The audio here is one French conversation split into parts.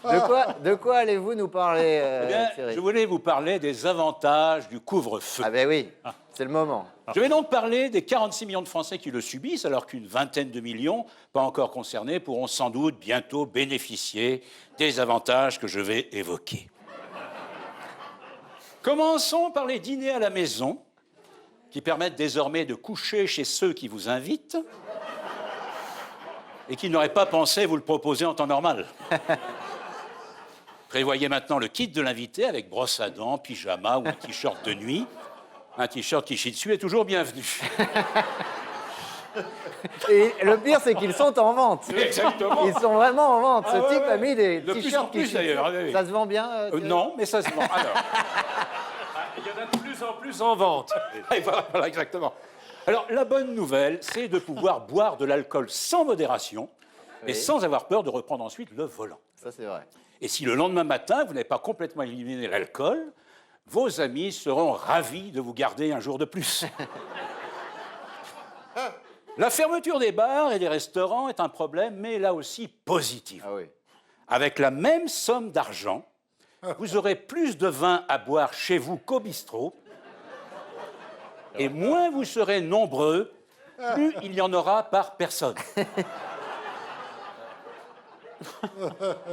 De quoi allez-vous nous parler, Eh bien, Thierry? je voulais vous parler des avantages du couvre-feu. Ah ben oui, c'est le moment. Je vais donc parler des 46 millions de Français qui le subissent, alors qu'une vingtaine de millions, pas encore concernés, pourront sans doute bientôt bénéficier des avantages que je vais évoquer. Commençons par les dîners à la maison, qui permettent désormais de coucher chez ceux qui vous invitent et qui n'auraient pas pensé vous le proposer en temps normal. Prévoyez maintenant le kit de l'invité avec brosse à dents, pyjama ou un t-shirt de nuit. Un t-shirt qui chie dessus est toujours bienvenu. Et le pire, c'est qu'ils sont en vente. Exactement. Ils sont vraiment en vente. Ah Ce ouais, type a ouais. mis des De plus t-shirts en plus, qui d'ailleurs, oui, oui. Ça se vend bien Thierry? Non, mais ça se vend. Alors, Il y en a de plus en plus en vente. et voilà, exactement. Alors, la bonne nouvelle, c'est de pouvoir boire de l'alcool sans modération et Oui. sans avoir peur de reprendre ensuite le volant. Ça, c'est vrai. Et si le lendemain matin, vous n'avez pas complètement éliminé l'alcool, vos amis seront ravis de vous garder un jour de plus. La fermeture des bars et des restaurants est un problème, mais là aussi positif. Ah oui. Avec la même somme d'argent, vous aurez plus de vin à boire chez vous qu'au bistrot, et moins vous serez nombreux, plus il y en aura par personne.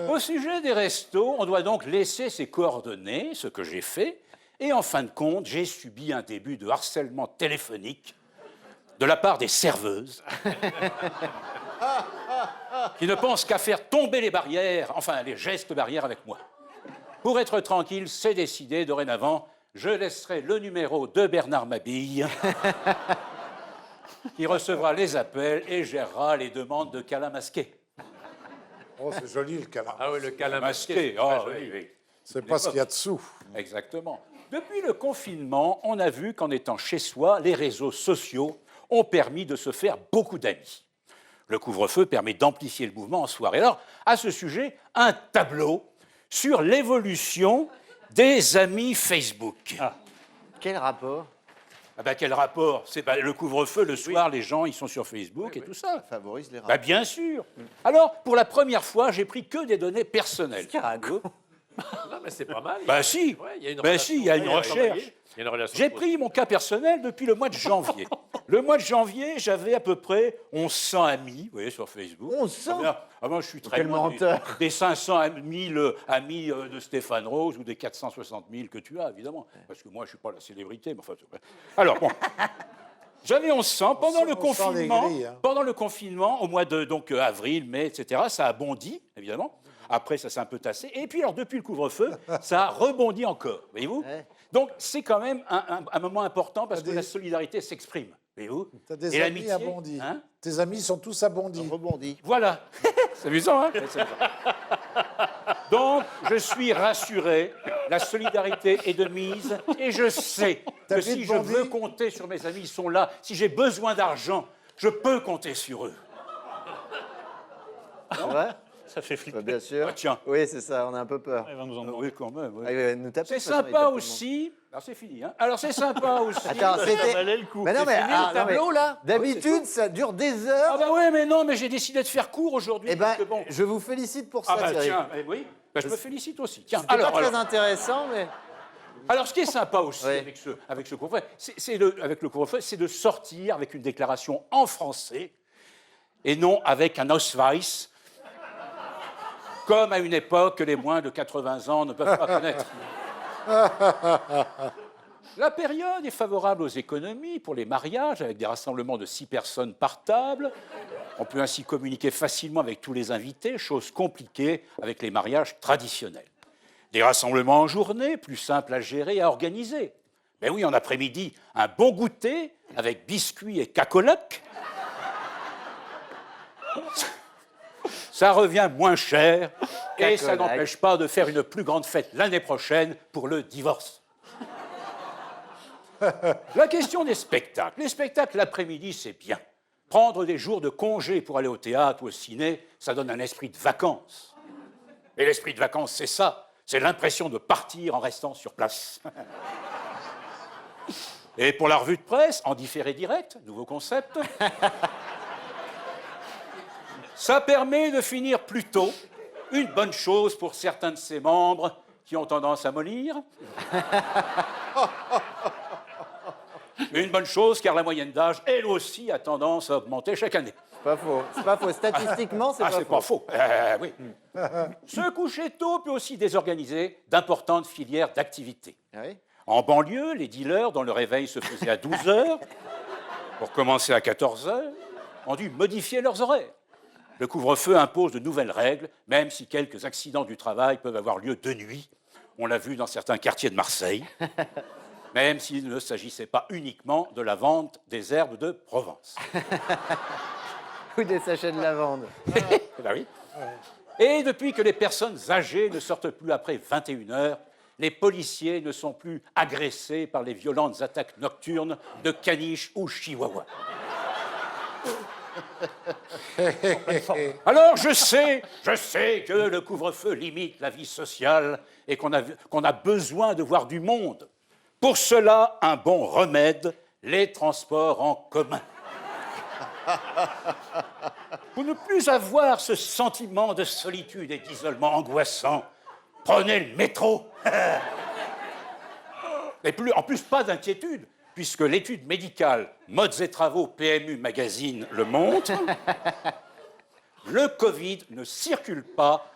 Au sujet des restos, on doit donc laisser ses coordonnées, ce que j'ai fait, et en fin de compte, j'ai subi un début de harcèlement téléphonique de la part des serveuses qui ne pensent qu'à faire tomber les barrières, enfin les gestes barrières avec moi. Pour être tranquille, c'est décidé, dorénavant, je laisserai le numéro de Bernard Mabille qui recevra les appels et gérera les demandes de câlins masqués. Oh, c'est joli le câlin. Ah oui, le câlin Masqués, masqué. oh, Très joli. oui, oui. C'est pas ce qu'il y a dessous. Exactement. Depuis le confinement, on a vu qu'en étant chez soi, les réseaux sociaux ont permis de se faire beaucoup d'amis. Le couvre-feu permet d'amplifier le mouvement en soirée. Alors, à ce sujet, un tableau sur l'évolution des amis Facebook. Quel rapport? Ah ben, quel rapport? C'est le couvre-feu, le soir, les gens, ils sont sur Facebook et tout ça. Favorise les Bah, rapports. bien sûr. Alors, pour la première fois, j'ai pris que des données personnelles. Qu'est-ce qu'il raconte? Non, mais c'est pas mal. Bah si, Ouais, il y a une bah relation. si, il y a une Ouais, recherche. Il y a une relation. J'ai pris mon cas personnel depuis le mois de janvier. Le mois de janvier, j'avais à peu près 1100 amis, vous voyez, sur Facebook. 1100? Moi, je suis très Quel loin menteur. des 500 amis de Stéphane Rose ou des 460 000 que tu as, évidemment. Parce que moi, je ne suis pas la célébrité. Mais enfin, alors, bon. J'avais 1100 pendant le on sent les confinement. grilles, hein. Pendant le confinement, au mois de avril, mai, etc., ça a bondi, évidemment. Après, ça s'est un peu tassé. Et puis, alors, depuis le couvre-feu, ça a rebondi encore, voyez-vous. Ouais. Donc, c'est quand même un moment important parce que des- la solidarité s'exprime, voyez-vous. T'as des Et amis l'amitié, à Bondy. hein. Tes amis sont tous à Bondy. Rebondit. Voilà. C'est amusant, hein? C'est amusant. Donc, je suis rassuré, la solidarité est de mise, et je sais que T'habites si je Bondy? veux compter sur mes amis, ils sont là. Si j'ai besoin d'argent, je peux compter sur eux. C'est vrai? Ça fait flipper. Bah, bien sûr. Ah, tiens. Oui, c'est ça, on a un peu peur. Il va nous en demander. Oui, quand même. oui. Ah, il va nous taper, C'est de toute façon, il tape sympa tout le monde. aussi. Alors, c'est fini, hein? Alors, c'est sympa aussi. Attends, Ça c'était. valait le coup. Mais non, C'est mais, fini, ah, le non, mais tableau, là d'habitude, ça dure des heures. Ah, bah ouais, mais non, mais j'ai décidé de faire court aujourd'hui. Eh ben, parce que bon. je vous félicite pour ça, Ah, bah Thierry. tiens, oui. Bah, je me félicite aussi. Tiens, C'était pas très intéressant, mais. Alors, ce qui est sympa aussi Oui. avec ce couvre-feu, avec le couvre-feu, c'est de sortir avec une déclaration en français et non avec un Ausweis, comme à une époque que les moins de 80 ans ne peuvent pas connaître. La période est favorable aux économies pour les mariages, avec des rassemblements de 6 personnes par table. On peut ainsi communiquer facilement avec tous les invités, chose compliquée avec les mariages traditionnels. Des rassemblements en journée, plus simples à gérer et à organiser. Mais oui, en après-midi, un bon goûter avec biscuits et cacolac. Ça revient moins cher et ça Cacolac. n'empêche pas de faire une plus grande fête l'année prochaine pour le divorce. La question des spectacles. Les spectacles l'après-midi, c'est bien. Prendre des jours de congé pour aller au théâtre ou au ciné, ça donne un esprit de vacances. Et l'esprit de vacances, c'est ça. C'est l'impression de partir en restant sur place. Et pour la revue de presse, en différé direct, nouveau concept, ça permet de finir plus tôt Une bonne chose pour certains de ses membres qui ont tendance à mollir. Mais une bonne chose car la moyenne d'âge, elle aussi, a tendance à augmenter chaque année. C'est pas faux. C'est pas faux. Statistiquement, c'est Ah, pas c'est faux. pas faux. Oui. Se coucher tôt peut aussi désorganiser d'importantes filières d'activité. Ah oui. En banlieue, les dealers, dont le réveil se faisait à 12 heures, pour commencer à 14 heures, ont dû modifier leurs horaires. Le couvre-feu impose de nouvelles règles, même si quelques accidents du travail peuvent avoir lieu de nuit. On l'a vu dans certains quartiers de Marseille, même s'il ne s'agissait pas uniquement de la vente des herbes de Provence. Ou des sachets de lavande. Eh ben oui. Et depuis que les personnes âgées ne sortent plus après 21 heures, les policiers ne sont plus agressés par les violentes attaques nocturnes de caniches ou chihuahuas. Alors je sais que le couvre-feu limite la vie sociale et qu'on a besoin de voir du monde. Pour cela, un bon remède, les transports en commun. Pour ne plus avoir ce sentiment de solitude et d'isolement angoissant, prenez le métro. Et en plus, pas d'inquiétude, puisque l'étude médicale Modes et Travaux PMU Magazine le montre, le Covid ne circule pas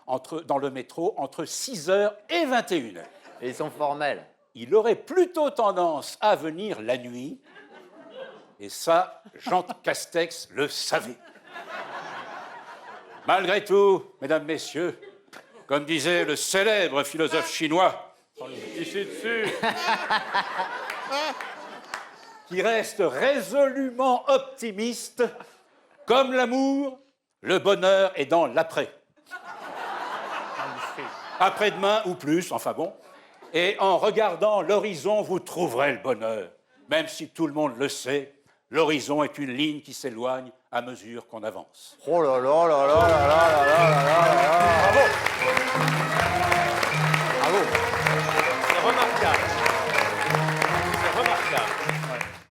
dans le métro entre 6h et 21h. Et ils sont formels. Il aurait plutôt tendance à venir la nuit, et ça, Jean Castex le savait. Malgré tout, mesdames, messieurs, comme disait le célèbre philosophe chinois, Ici dessus. qui reste résolument optimiste, comme l'amour, le bonheur est dans l'après. Après-demain ou plus, enfin bon. Et en regardant l'horizon, vous trouverez le bonheur. Même si tout le monde le sait, l'horizon est une ligne qui s'éloigne à mesure qu'on avance. Oh là là là là là là là là là là. Bravo.